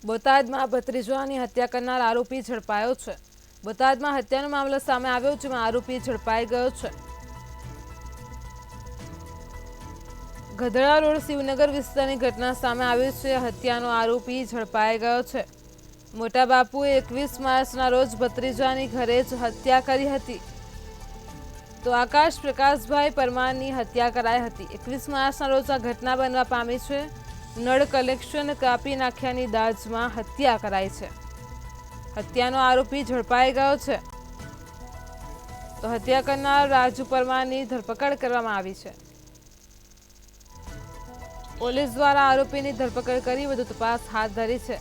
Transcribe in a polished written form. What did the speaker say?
બોટાદમાં ભત્રીજાની હત્યા કરનાર આરોપી ઝડપાયો છે। બોટાદમાં હત્યાનો મામલો સામે આવ્યો, જેમાં આરોપી ઝડપાઈ ગયો છે। ગધડા રોડ શિવનગર વિસ્તારની ઘટના સામે આવી છે। હત્યાનો આરોપી ઝડપાઈ ગયો છે। મોટા બાપુએ 21 માર્ચના રોજ ભત્રીજાની ઘરે જ હત્યા કરી હતી, તો આકાશ પ્રકાશભાઈ પરમારની હત્યા કરાઈ હતી। 21 માર્ચના રોજ આ ઘટના બનવા પામી છે। નળ કલેક્શન કાપી નાખ્યાની દાજમાં હત્યા કરાઈ છે। હત્યાનો આરોપી ઝડપાઈ ગયો છે, તો હત્યા કરનાર રાજુ પરમારની ધરપકડ કરવામાં આવી છે। પોલીસ દ્વારા આરોપીની ધરપકડ કરી વધુ તપાસ હાથ ધરી છે।